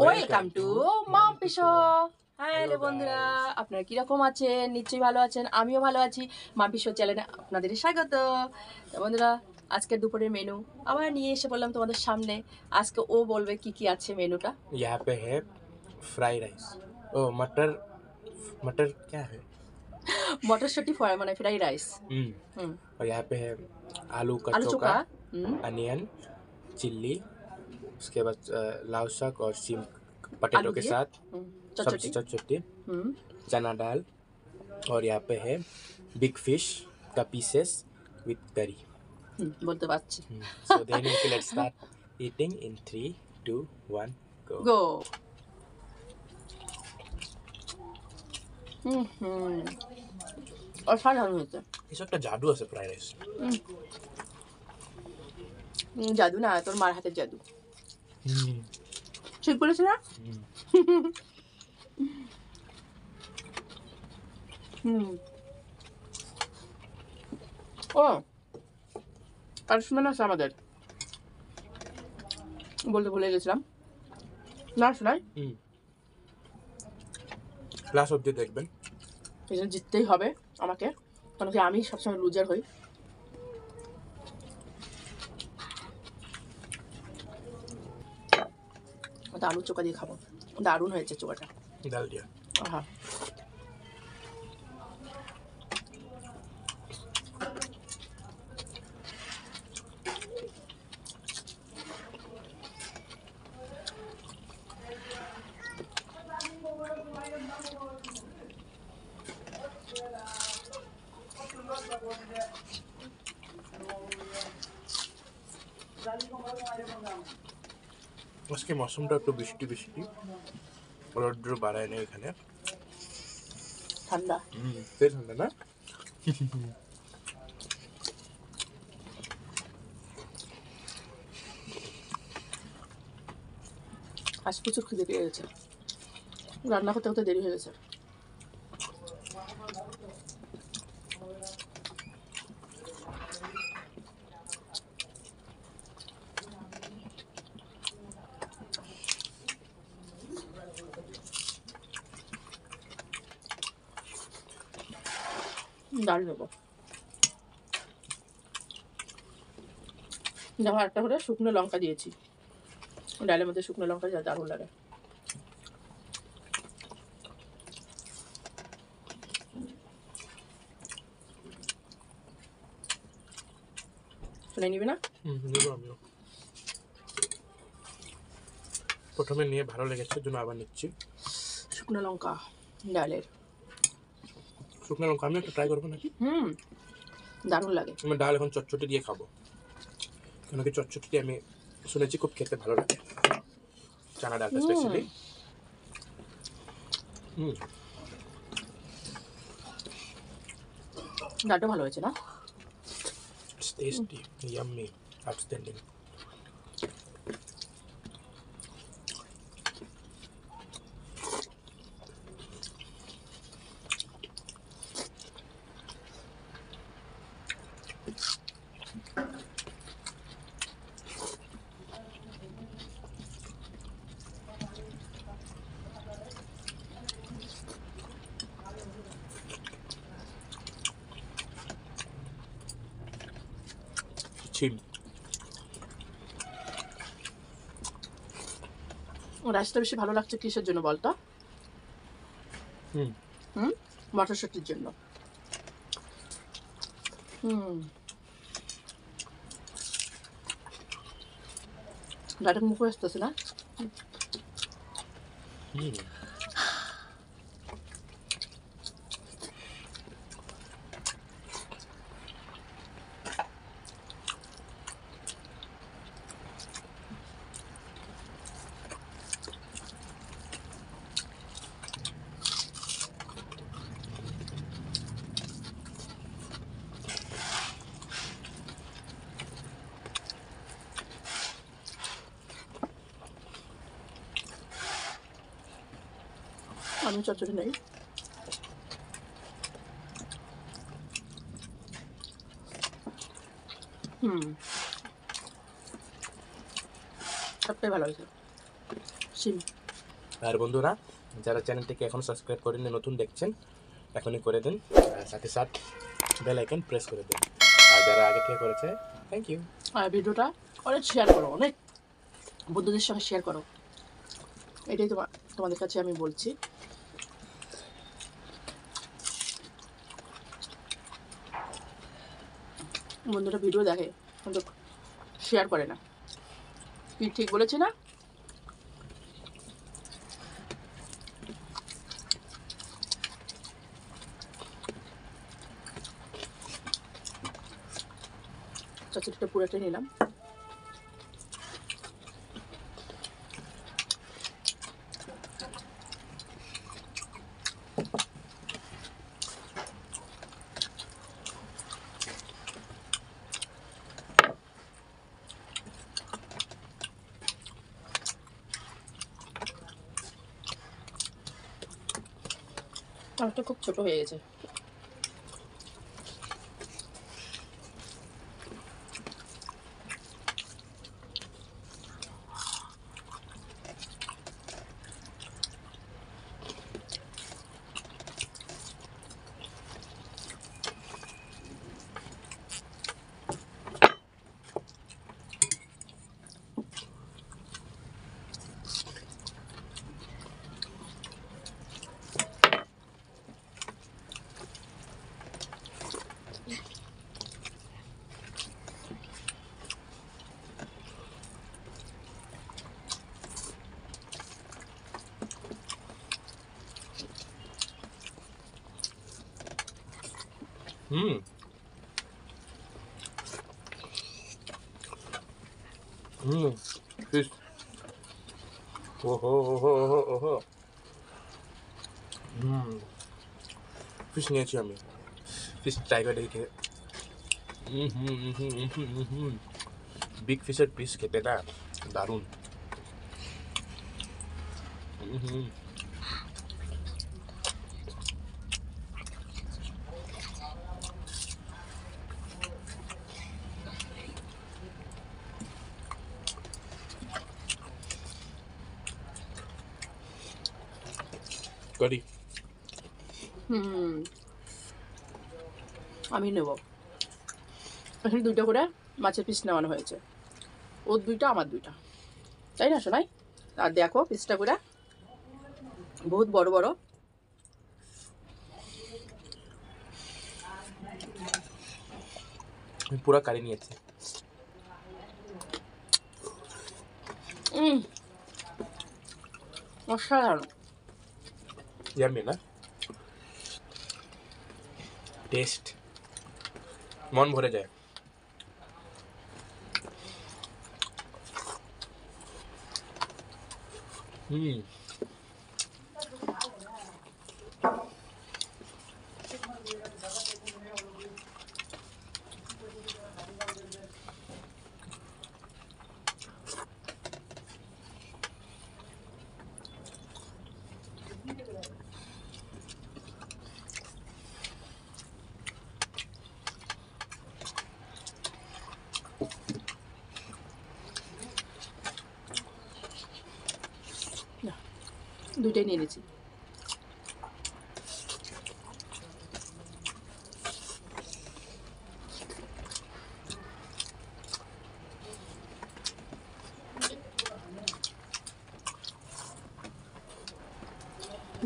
Welcome to Mampi show. Hello Hello বন্ধুরা, guys. আপনারা কিরকম আছেন? নিশ্চয়ই ভালো আছেন, আমিও ভালো আছি। মাম্পি শো চ্যানেলে আপনাদের স্বাগত। তো বন্ধুরা, আজকের দুপুরের মেনু আবার নিয়ে এসে বললাম তোমাদের সামনে। আজকে ও বলবে কি কি আছে মেনুটা। यहाँ पे है फ्राई राइस। ओ मटर मटर क्या है? মটরশুঁটি ফ্রাই মানে ফ্রাই রাইস। হুম, और यहाँ पे है आलू का আলু चोखा, চোখা। হুম, अनियन, चिल्ली, उसके बाद लाउ साग और सीम पटेटो আলু के দিয়ে। साथ হুম, सब्जी চটচটি। चटचटी, হুম, चना दाल। और यहाँ पे है बिग फिश का पीसेस विथ करी। বলতে পারছি। So then okay, let's start eating in 3, 2, 1, go. গো। হুম হুম, অসাধারণ হয়েছে। ये सब जादू আছে फ्राई राइस। জাদু না, তোর মার হাতের জাদু। ঠিক বলেছি না? হুম। ও পার্সোনাল আছে আমাদের, বলতে ভুলে গেছিলাম। না শোনাই, ক্লাস অবধি দেখবেন। এই জন্য জিততেই হবে আমাকে, কারণ কি আমি সবসময় লুজার হই। ওটা আলু চোখা দিয়ে খাবো, দারুণ হয়েছে চোখাটা। ডাল দিয়া আহা, আজকে মৌসুমটা একটু বৃষ্টি বৃষ্টি, রৌদ্র বাড়ায় না এখানে। ঠান্ডা। সেই ঠান্ডা না? আজ প্রচুর খিদে পেয়ে গেছে, রান্না করতে করতে দেরি হয়ে গেছে। ডাল নেবো, দেখো একটা করে শুকনো লঙ্কা দিয়েছি ডালের মধ্যে। শুকনো লঙ্কা যা দারুণ লাগে। শুনে নিবি না? নিব আমিও। প্রথমে নিয়ে ভালো লেগেছে জন্য আবার নিচ্ছি। শুকনো লঙ্কা ডালের। শুকনো লঙ্কা আমি একটা ট্রাই করবো নাকি? দারুণ লাগে। আমি ডাল এখন চটচটি দিয়ে খাবো, কেন কি চটচটি আমি শুনেছি খুব খেতে ভালো লাগে, চানা ডালটা স্পেশালি। ডালটা ভালো হয়েছে না? Tasty, yummy, outstanding. চিম রাইসটা বেশি ভালো লাগছে কিসের জন্য বলতো? মটরশুঁটির জন্য। ডাইরেক্ট মুখে আসতেছে না? আমি চচ্চড়ি নেই। সবটাই ভালো হয়েছে। সিম আর বন্ধুরা, যারা চ্যানেলটিকে এখনও সাবস্ক্রাইব করেননি, নতুন দেখছেন, এখনই করে দিন। আর সাথে সাথে বেল আইকন প্রেস করে দিন। আর যারা আগে থেকে করেছে, থ্যাংক ইউ। আর ভিডিওটা অনেক শেয়ার করো, অনেক বন্ধুদের সঙ্গে শেয়ার করো, এটাই তোমাদের কাছে আমি বলছি। বন্ধুরা ভিডিও দেখে কিন্তু শেয়ার করে না, কি ঠিক বলেছি না? চচড়িটা পুরোটাই নিলাম। আমারটা খুব ছোট হয়ে গেছে। হুম হুম ফিশ, ওহো ওহো ওহো ওহো। ফিশ নিয়েছি আমি, ফিশ ট্রাই করে দেখে। বিগ ফিশের পিস খেতে না দারুণ। হুম করি। আমি নেব। এখানে 2টা করে মাছের পিস নেওয়ানো হয়েছে, ওর 2টা আমার 2টা, তাই না শোনাই? আর দেখো পিসটা করে বহুত বড় বড়। আমি পুরো কারি নিয়েছি। অসাধারণ। ইয়াম্মি না? টেস্ট মন ভরে যায়। হুম না, 2টাই নিয়ে নিয়েছি।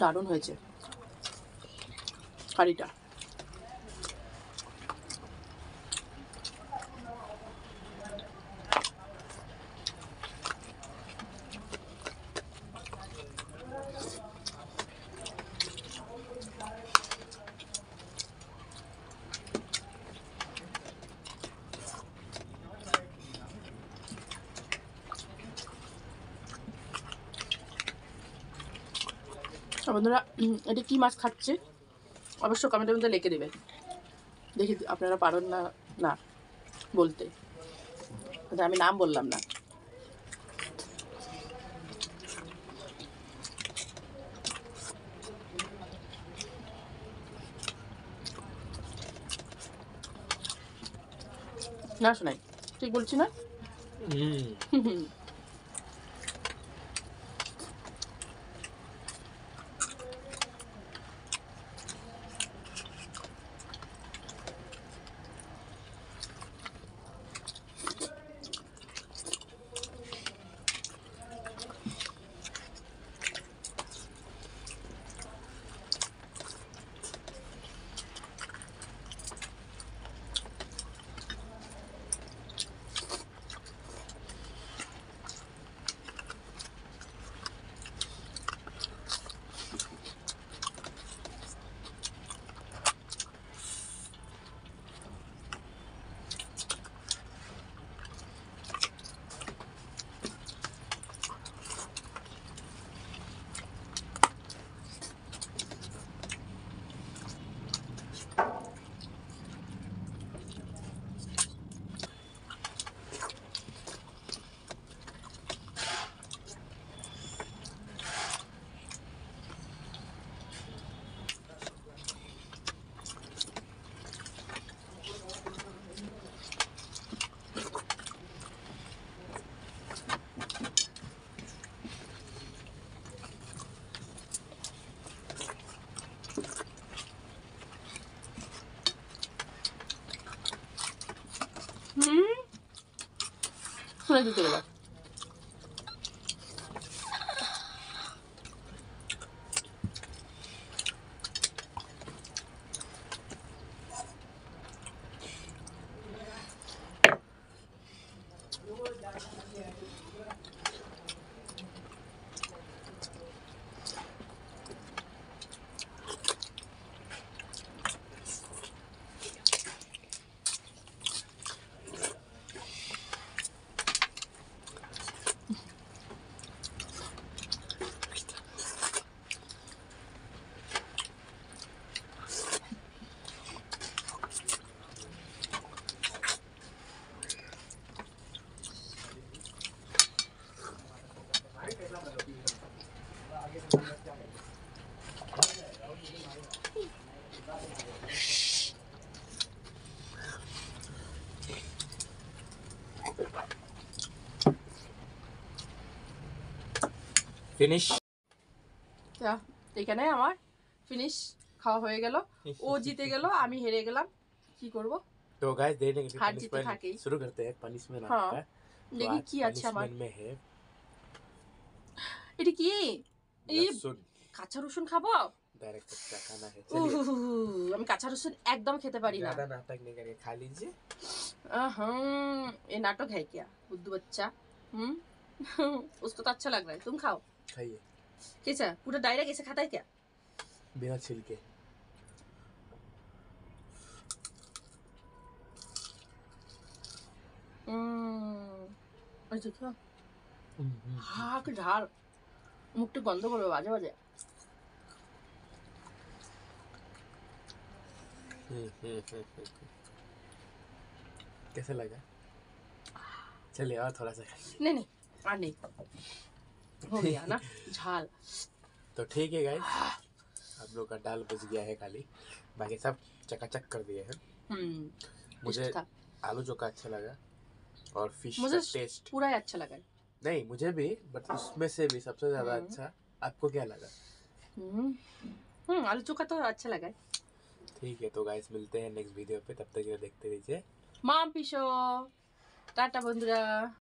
দারুণ হয়েছে কারিটা। বন্ধুরা, এটা কি মাছ খাচ্ছে অবশ্য কমেন্টের মধ্যে লিখে দেবেন, দেখি আপনারা পারেন না না বলতে, কিন্তু আমি নাম বললাম না। না শোনাই, ঠিক বলছি না? এই যে চলে যাও। ফিনিশ। তা এখানে আমার ফিনিশ খাওয়া হয়ে গেল। ও জিতে গেল, আমি হেরে গেলাম, কি করব? तो गाइस देने के हार जीत तो था ही। शुरू करते हैं पनिशमेंट हाँ, आपका। দেখি आज কি আছে আমার। punishment में है এটা কি? এই लहसुन। কাঁচা রসুন খাবো? डायरेक्ट कच्चा खाना है। चलिए আমি কাঁচা রসুন একদম খেতে পারি না। ज्यादा नाटक नहीं करके खा लीजिए। ये नाटक है क्या बुद्धू बच्चा? उसको तो अच्छा लग रहा है, तुम खाओ। खाइए कैसा पूरा डायरेक्ट ऐसे खाता है क्या? बिना छिलके। দেখো হাক ঝাল, মুখটা গন্ধ করবে বাজে বাজে। कैसा लगा? चलिए और थोड़ा सा खाइए। नहीं नहीं और नहीं, हो गया ना झाल। तो ठीक है गाइस, आप लोग का दाल बच गया है खाली, बाकी सब चकाचक कर दिए हैं। मुझे था आलू चोखा अच्छा लगा और फिश मुझे का टेस्ट पूरा ही अच्छा लगा। नहीं मुझे भी, बट उसमें से भी सबसे ज्यादा अच्छा आपको क्या लगा? आलू चोखा तो अच्छा लगा। ठीक है, तो गाइस मिलते हैं नेक्स्ट वीडियो पे, तब तक के लिए देखते रहिए। माम पिशो, टाटा बंधुरा।